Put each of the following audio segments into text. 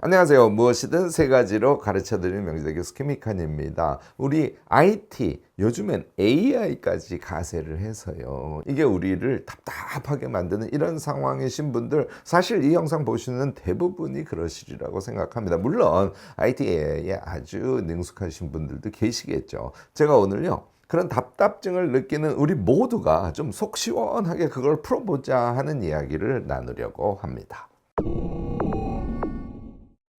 안녕하세요. 무엇이든 세 가지로 가르쳐드리는 명지대 교수 김익환입니다. 우리 IT, 요즘엔 AI까지 가세를 해서요. 이게 우리를 답답하게 만드는 이런 상황이신 분들, 사실 이 영상 보시는 대부분이 그러시리라고 생각합니다. 물론 IT에 아주 능숙하신 분들도 계시겠죠. 제가 오늘요, 그런 답답증을 느끼는 우리 모두가 좀 속 시원하게 그걸 풀어보자 하는 이야기를 나누려고 합니다.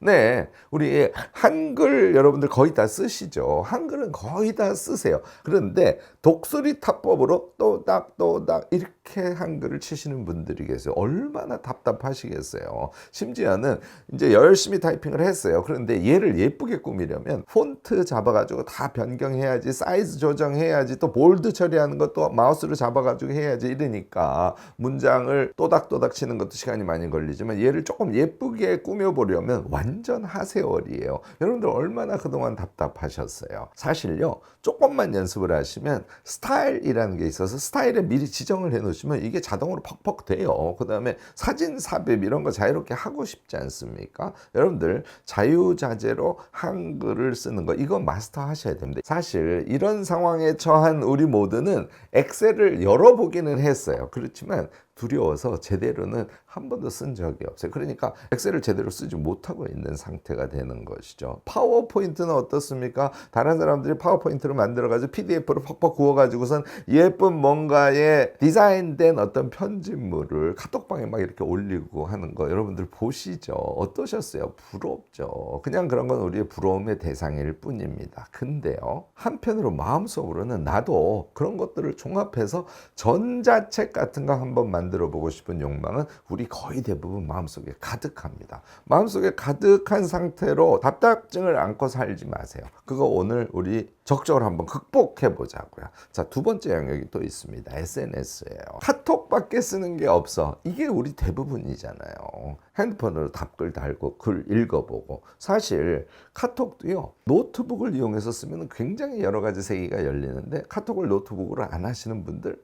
네, 우리 한글 여러분들 거의 다 쓰시죠. 한글은 거의 다 쓰세요. 그런데 독수리 타법으로 또닥또닥 이렇게 한글을 치시는 분들이 계세요. 얼마나 답답하시겠어요. 심지어는 이제 열심히 타이핑을 했어요. 그런데 얘를 예쁘게 꾸미려면 폰트 잡아가지고 다 변경해야지, 사이즈 조정해야지, 또 볼드 처리하는 것도 마우스로 잡아가지고 해야지, 이러니까 문장을 또닥또닥 치는 것도 시간이 많이 걸리지만 얘를 조금 예쁘게 꾸며보려면 완전 하세월이에요. 여러분들 얼마나 그동안 답답하셨어요. 사실요, 조금만 연습을 하시면 스타일이라는 게 있어서 스타일에 미리 지정을 해 놓으시면 이게 자동으로 퍽퍽 돼요. 그 다음에 사진 삽입 이런 거 자유롭게 하고 싶지 않습니까? 여러분들 자유자재로 한글을 쓰는 거, 이거 마스터 하셔야 됩니다. 사실 이런 상황에 처한 우리 모두는 엑셀을 열어보기는 했어요. 그렇지만 두려워서 제대로는 한 번도 쓴 적이 없어요. 그러니까 엑셀을 제대로 쓰지 못하고 있는 상태가 되는 것이죠. 파워포인트는 어떻습니까? 다른 사람들이 파워포인트를 만들어가지고 PDF로 퍽퍽 구워가지고선 예쁜 뭔가에 디자인된 어떤 편집물을 카톡방에 막 이렇게 올리고 하는 거 여러분들 보시죠. 어떠셨어요? 부럽죠. 그냥 그런 건 우리의 부러움의 대상일 뿐입니다. 근데요, 한편으로 마음속으로는 나도 그런 것들을 종합해서 전자책 같은 거 한번 만들어 보고 싶은 욕망은 우리 거의 대부분 마음속에 가득합니다. 마음속에 가득한 상태로 답답증을 안고 살지 마세요. 그거 오늘 우리 적극적으로 한번 극복해 보자고요. 자, 두 번째 영역이 또 있습니다. SNS예요. 카톡밖에 쓰는 게 없어. 이게 우리 대부분이잖아요. 핸드폰으로 답글 달고 글 읽어보고. 사실 카톡도요, 노트북을 이용해서 쓰면 굉장히 여러 가지 세계가 열리는데 카톡을 노트북으로 안 하시는 분들,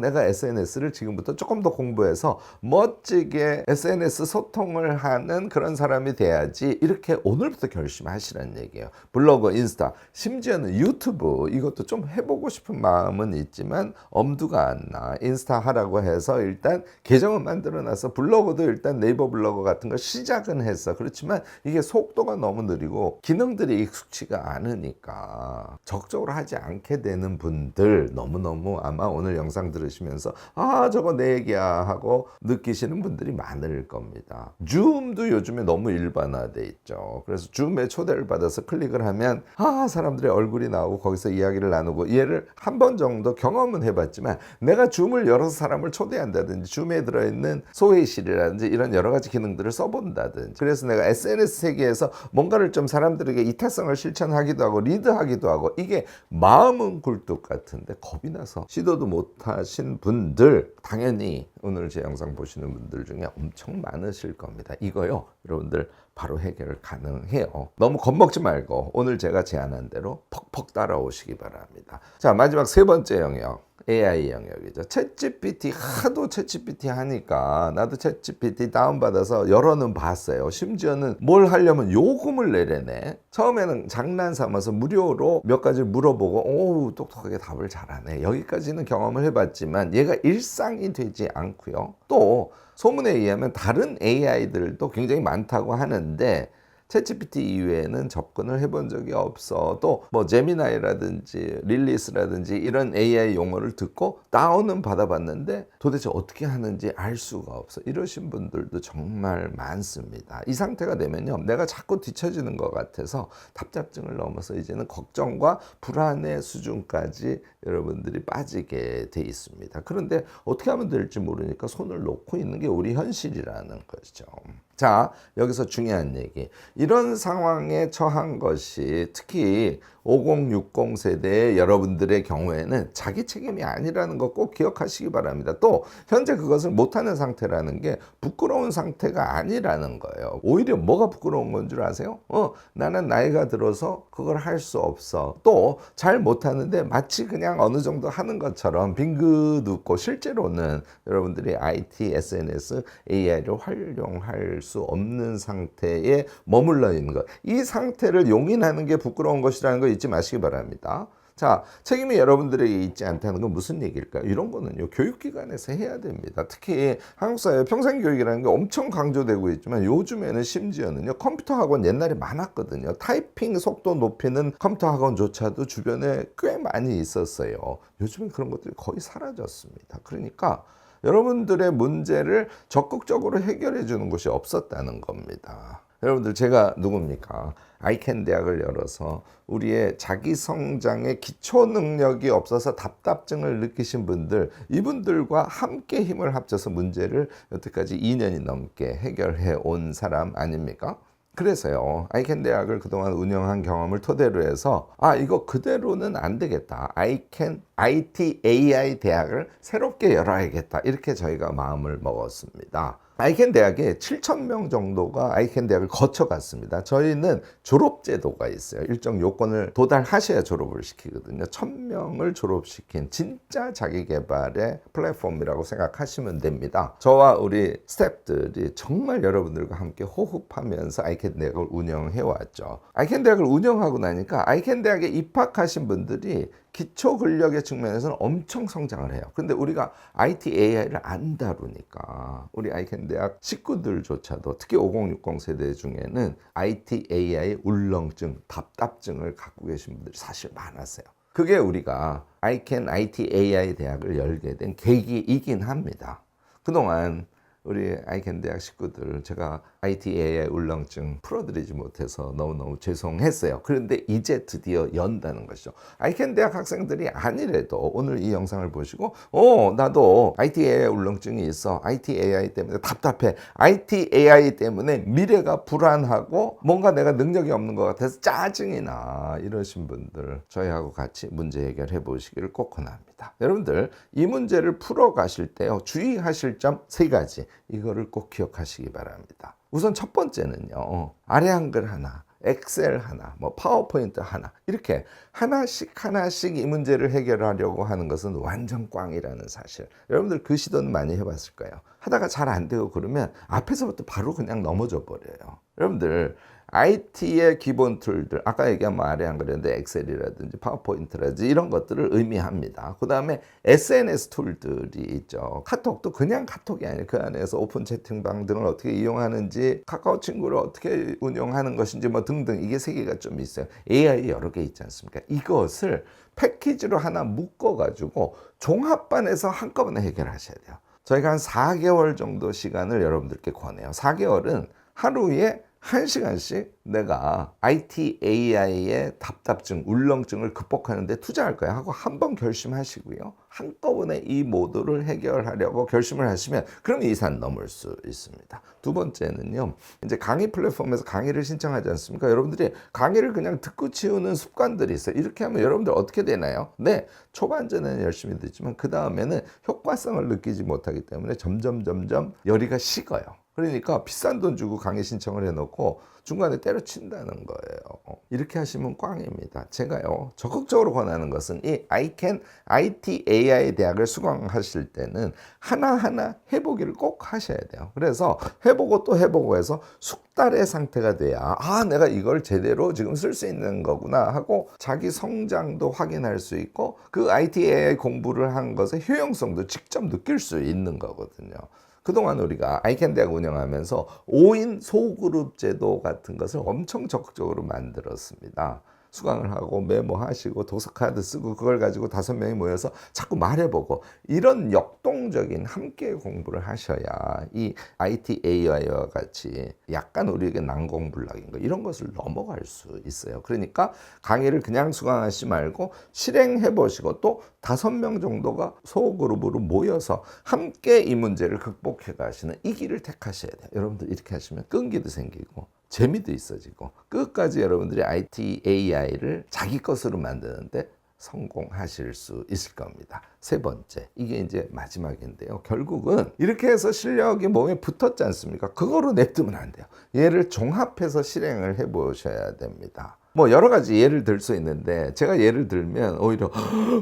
내가 SNS를 지금부터 조금 더 공부해서 멋지게 SNS 소통을 하는 그런 사람이 돼야지, 이렇게 오늘부터 결심하시라는 얘기예요. 블로그, 인스타, 심지어는 유튜브, 이것도 좀 해보고 싶은 마음은 있지만 엄두가 안 나. 인스타 하라고 해서 일단 계정은 만들어놔서 블로그도 일단 네이버 블로그 같은 거 시작은 했어. 그렇지만 이게 속도가 너무 느리고 기능들이 익숙치가 않으니까 적극적으로 하지 않게 되는 분들, 너무너무 아마 오늘 영상 들으시면서 저거 내 얘기야 하고 느끼시는 분들이 많을 겁니다. 줌도 요즘에 너무 일반화돼 있죠. 그래서 줌에 초대를 받아서 클릭을 하면 사람들의 얼굴이 나오고 거기서 이야기를 나누고, 얘를 한 번 정도 경험은 해봤지만 내가 줌을 열어서 사람을 초대한다든지 줌에 들어있는 소회실이라든지 이런 여러 가지 기능들을 써본다든지, 그래서 내가 SNS 세계에서 뭔가를 좀 사람들에게 이타성을 실천하기도 하고 리드하기도 하고, 이게 마음은 굴뚝 같은데 겁이 나서 시도도 못하신 분들, 당연히 오늘 제 영상 보시는 분들 중에 엄청 많으실 겁니다. 이거요, 여러분들 바로 해결 가능해요. 너무 겁먹지 말고 오늘 제가 제안한 대로 퍽퍽 따라오시기 바랍니다. 자, 마지막 세 번째 영역, AI 영역이죠. 챗GPT, 하도 챗GPT 하니까 나도 챗GPT 다운받아서 열어는 봤어요. 심지어는 뭘 하려면 요금을 내려네. 처음에는 장난 삼아서 무료로 몇 가지 물어보고 똑똑하게 답을 잘하네. 여기까지는 경험을 해봤지만 얘가 일상이 되지 않고요. 또 소문에 의하면 다른 AI들도 굉장히 많다고 하는데 챗GPT 이외에는 접근을 해본 적이 없어. 또 뭐 제미나이라든지 릴리스라든지 이런 AI 용어를 듣고 다운은 받아봤는데 도대체 어떻게 하는지 알 수가 없어. 이러신 분들도 정말 많습니다. 이 상태가 되면요, 내가 자꾸 뒤처지는 것 같아서 답답증을 넘어서 이제는 걱정과 불안의 수준까지 여러분들이 빠지게 돼 있습니다. 그런데 어떻게 하면 될지 모르니까 손을 놓고 있는 게 우리 현실이라는 거죠. 자, 여기서 중요한 얘기. 이런 상황에 처한 것이 특히 5060 세대의 여러분들의 경우에는 자기 책임이 아니라는 거 꼭 기억하시기 바랍니다. 또 현재 그것을 못하는 상태라는 게 부끄러운 상태가 아니라는 거예요. 오히려 뭐가 부끄러운 건 줄 아세요? 나는 나이가 들어서 그걸 할 수 없어. 또 잘 못하는데 마치 그냥 어느 정도 하는 것처럼 빙긋 웃고, 실제로는 여러분들이 IT, SNS, AI를 활용할 수 없는 상태에 머물러 있는 것. 이 상태를 용인하는 게 부끄러운 것이라는 거 잊지 마시기 바랍니다. 자, 책임이 여러분들에게 있지 않다는 건 무슨 얘기일까요? 이런 거는요, 교육기관에서 해야 됩니다. 특히 한국 사회 평생교육이라는 게 엄청 강조되고 있지만 요즘에는 심지어는요, 컴퓨터 학원 옛날에 많았거든요. 타이핑 속도 높이는 컴퓨터 학원조차도 주변에 꽤 많이 있었어요. 요즘엔 그런 것들이 거의 사라졌습니다. 그러니까 여러분들의 문제를 적극적으로 해결해 주는 곳이 없었다는 겁니다. 여러분들, 제가 누굽니까? 아이캔 대학을 열어서 우리의 자기 성장의 기초 능력이 없어서 답답증을 느끼신 분들, 이분들과 함께 힘을 합쳐서 문제를 여태까지 2년이 넘게 해결해 온 사람 아닙니까? 그래서요, 아이캔 대학을 그동안 운영한 경험을 토대로 해서 이거 그대로는 안 되겠다. IT AI 대학을 새롭게 열어야겠다. 이렇게 저희가 마음을 먹었습니다. 아이캔 대학에 7,000명 정도가 아이캔 대학을 거쳐갔습니다. 저희는 졸업제도가 있어요. 일정 요건을 도달하셔야 졸업을 시키거든요. 1,000명을 졸업시킨 진짜 자기개발의 플랫폼이라고 생각하시면 됩니다. 저와 우리 스태프들이 정말 여러분들과 함께 호흡하면서 아이캔 대학을 운영해왔죠. 아이캔 대학을 운영하고 나니까 아이캔 대학에 입학하신 분들이 기초 근력의 측면에서는 엄청 성장을 해요. 근데 우리가 IT AI를 안 다루니까 우리 아이캔 대학 식구들조차도 특히 5060 세대 중에는 IT AI 울렁증, 답답증을 갖고 계신 분들이 사실 많았어요. 그게 우리가 IT AI 대학을 열게 된 계기이긴 합니다. 그동안 우리 아이캔 대학 식구들 제가 IT AI 울렁증 풀어드리지 못해서 너무너무 죄송했어요. 그런데 이제 드디어 연다는 것이죠. 아이캔 대학 학생들이 아니래도 오늘 이 영상을 보시고 나도 IT AI 울렁증이 있어. IT AI 때문에 답답해. IT AI 때문에 미래가 불안하고 뭔가 내가 능력이 없는 것 같아서 짜증이 나. 이러신 분들 저희하고 같이 문제 해결해 보시기를 꼭 권합니다. 여러분들, 이 문제를 풀어가실 때요, 주의하실 점 3가지, 이거를 꼭 기억하시기 바랍니다. 우선 첫 번째는요, 아래 한글 하나, 엑셀 하나, 파워포인트 하나, 이렇게 하나씩 이 문제를 해결하려고 하는 것은 완전 꽝이라는 사실. 여러분들 그 시도는 많이 해봤을 거예요. 하다가 잘 안 되고 그러면 앞에서부터 바로 그냥 넘어져 버려요. 여러분들, IT의 기본 툴들, 아까 얘기한 아래 한글인데 엑셀이라든지 파워포인트라든지 이런 것들을 의미합니다. 그 다음에 SNS 툴들이 있죠. 카톡도 그냥 카톡이 아니에요. 그 안에서 오픈 채팅방 등을 어떻게 이용하는지, 카카오 친구를 어떻게 운영하는 것인지 등등, 이게 3개가 좀 있어요. AI 여러 개 있지 않습니까? 이것을 패키지로 하나 묶어가지고 종합반에서 한꺼번에 해결하셔야 돼요. 저희가 한 4개월 정도 시간을 여러분들께 권해요. 4개월은 하루에 1시간씩 내가 IT AI의 답답증, 울렁증을 극복하는 데 투자할 거야 하고 한번 결심하시고요. 한꺼번에 이 모두를 해결하려고 결심을 하시면 그럼 이 산 넘을 수 있습니다. 두 번째는요, 이제 강의 플랫폼에서 강의를 신청하지 않습니까? 여러분들이 강의를 그냥 듣고 치우는 습관들이 있어요. 이렇게 하면 여러분들 어떻게 되나요? 네, 초반전에는 열심히 듣지만 그 다음에는 효과성을 느끼지 못하기 때문에 점점 열의가 식어요. 그러니까 비싼 돈 주고 강의 신청을 해놓고 중간에 때려친다는 거예요. 이렇게 하시면 꽝입니다. 제가요, 적극적으로 권하는 것은 이 IT AI 대학을 수강하실 때는 하나하나 해보기를 꼭 하셔야 돼요. 그래서 해보고 또 해보고 해서 숙달의 상태가 돼야 내가 이걸 제대로 지금 쓸 수 있는 거구나 하고 자기 성장도 확인할 수 있고 그 IT AI 공부를 한 것의 효용성도 직접 느낄 수 있는 거거든요. 그동안 우리가 아이캔 대학 운영하면서 5인 소그룹 제도 같은 것을 엄청 적극적으로 만들었습니다. 수강을 하고 메모하시고 도서카드 쓰고 그걸 가지고 5명이 모여서 자꾸 말해보고 이런 역동적인 함께 공부를 하셔야 이 IT AI와 같이 약간 우리에게 난공불락인 거 이런 것을 넘어갈 수 있어요. 그러니까 강의를 그냥 수강하시지 말고 실행해 보시고 또 5명 정도가 소그룹으로 모여서 함께 이 문제를 극복해 가시는 이 길을 택하셔야 돼요. 여러분들 이렇게 하시면 끈기도 생기고 재미도 있어지고 끝까지 여러분들이 IT AI를 자기 것으로 만드는데 성공하실 수 있을 겁니다. 3번째, 이게 이제 마지막인데요. 결국은 이렇게 해서 실력이 몸에 붙었지 않습니까? 그거로 냅두면 안 돼요. 얘를 종합해서 실행을 해보셔야 됩니다. 뭐 여러 가지 예를 들 수 있는데 제가 예를 들면 오히려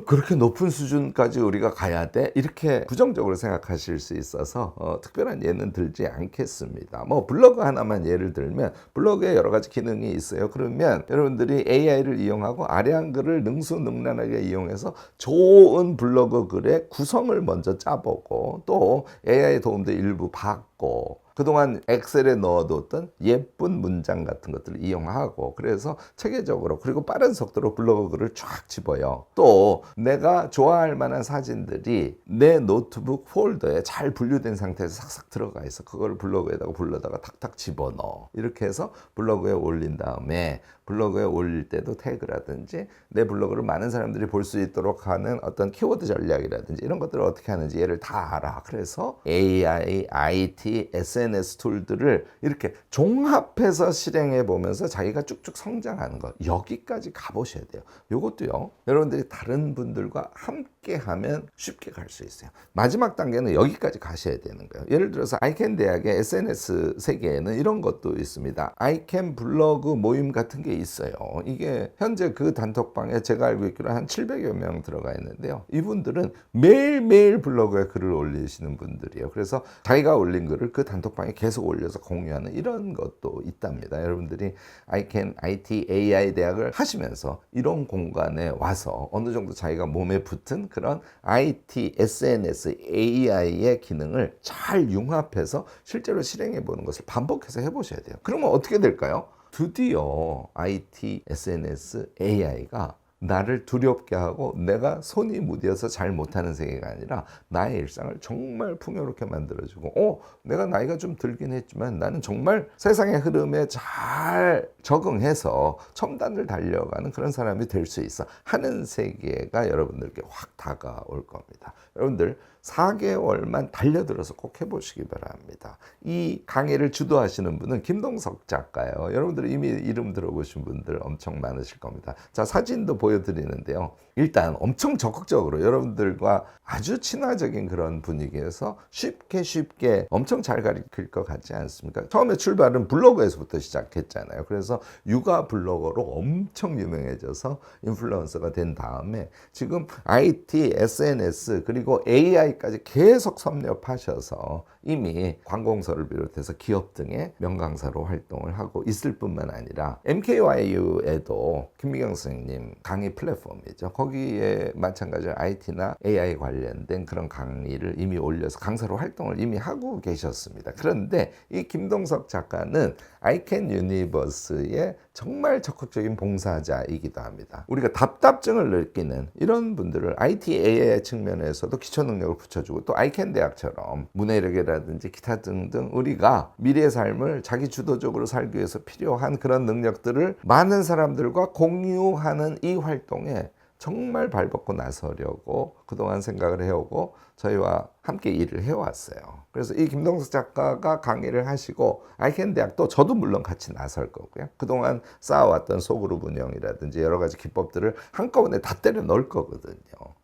그렇게 높은 수준까지 우리가 가야 돼? 이렇게 부정적으로 생각하실 수 있어서 특별한 예는 들지 않겠습니다. 뭐 블로그 하나만 예를 들면 블로그에 여러 가지 기능이 있어요. 그러면 여러분들이 AI를 이용하고 아래 한글을 능수능란하게 이용해서 좋은 블로그 글의 구성을 먼저 짜보고 또 AI 도움도 일부 받고 그동안 엑셀에 넣어뒀던 예쁜 문장 같은 것들을 이용하고 그래서 체계적으로 그리고 빠른 속도로 블로그 글을 쫙 집어요. 또 내가 좋아할 만한 사진들이 내 노트북 폴더에 잘 분류된 상태에서 싹싹 들어가 있어. 그걸 블로그에다가 불러다가 탁탁 집어넣어. 이렇게 해서 블로그에 올린 다음에 블로그에 올릴 때도 태그라든지 내 블로그를 많은 사람들이 볼 수 있도록 하는 어떤 키워드 전략이라든지 이런 것들을 어떻게 하는지 얘를 다 알아. 그래서 AI, IT, SNS 툴들을 이렇게 종합해서 실행해 보면서 자기가 쭉쭉 성장하는 것. 여기까지 가보셔야 돼요. 이것도요. 여러분들이 다른 분들과 함께 하면 쉽게 갈 수 있어요. 마지막 단계는 여기까지 가셔야 되는 거예요. 예를 들어서 아이캔 대학의 SNS 세계에는 이런 것도 있습니다. 아이캔 블로그 모임 같은 게 있어요. 이게 현재 그 단톡방에 제가 알고 있기로 한 700여 명 들어가 있는데요. 이분들은 매일매일 블로그에 글을 올리시는 분들이에요. 그래서 자기가 올린 글을 그 단톡방에 계속 올려서 공유하는 이런 것도 있답니다. 여러분들이 아이캔 IT AI 대학을 하시면서 이런 공간에 와서 어느 정도 자기가 몸에 붙은 그런 IT, SNS, AI의 기능을 잘 융합해서 실제로 실행해 보는 것을 반복해서 해보셔야 돼요. 그러면 어떻게 될까요? 드디어 IT, SNS, AI가 나를 두렵게 하고 내가 손이 무뎌서 잘 못하는 세계가 아니라 나의 일상을 정말 풍요롭게 만들어주고 내가 나이가 좀 들긴 했지만 나는 정말 세상의 흐름에 잘 적응해서 첨단을 달려가는 그런 사람이 될 수 있어 하는 세계가 여러분들께 확 다가올 겁니다. 여러분들 4개월만 달려들어서 꼭 해보시기 바랍니다. 이 강의를 주도하시는 분은 김동석 작가예요. 여러분들 이미 이름 들어보신 분들 엄청 많으실 겁니다. 자, 사진도 보여드리는데요. 일단 엄청 적극적으로 여러분들과 아주 친화적인 그런 분위기에서 쉽게 엄청 잘 가르칠 것 같지 않습니까? 처음에 출발은 블로그에서부터 시작했잖아요. 그래서 육아 블로거로 엄청 유명해져서 인플루언서가 된 다음에 지금 IT, SNS 그리고 AI까지 계속 섭렵하셔서 이미 관공서를 비롯해서 기업 등의 명강사로 활동을 하고 있을 뿐만 아니라 MKYU에도 김미경 선생님 강의 플랫폼이죠. 거기에 마찬가지로 IT나 AI 관련된 그런 강의를 이미 올려서 강사로 활동을 이미 하고 계셨습니다. 그런데 이 김동석 작가는 아이캔 유니버스의 정말 적극적인 봉사자이기도 합니다. 우리가 답답증을 느끼는 이런 분들을 IT, AI 측면에서도 기초 능력을 붙여주고 또 아이캔 대학처럼 문해력이라든지 기타 등등 우리가 미래의 삶을 자기 주도적으로 살기 위해서 필요한 그런 능력들을 많은 사람들과 공유하는 이 활동에 정말 발벗고 나서려고 그동안 생각을 해오고 저희와 함께 일을 해왔어요. 그래서 이 김동석 작가가 강의를 하시고 아이캔 대학도 저도 물론 같이 나설 거고요. 그동안 쌓아왔던 소그룹 운영이라든지 여러 가지 기법들을 한꺼번에 다 때려 넣을 거거든요.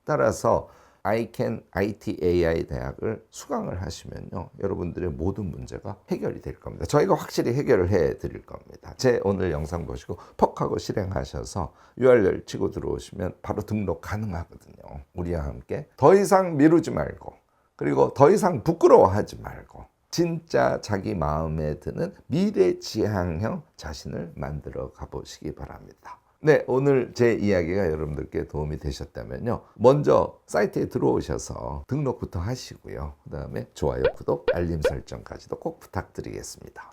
따라서 아이캔 IT AI 대학을 수강을 하시면요. 여러분들의 모든 문제가 해결이 될 겁니다. 저희가 확실히 해결을 해 드릴 겁니다. 제 오늘 영상 보시고 퍽 하고 실행하셔서 URL 치고 들어오시면 바로 등록 가능하거든요. 우리와 함께 더 이상 미루지 말고 그리고 더 이상 부끄러워하지 말고 진짜 자기 마음에 드는 미래지향형 자신을 만들어 가보시기 바랍니다. 네, 오늘 제 이야기가 여러분들께 도움이 되셨다면요. 먼저 사이트에 들어오셔서 등록부터 하시고요. 그 다음에 좋아요, 구독, 알림 설정까지도 꼭 부탁드리겠습니다.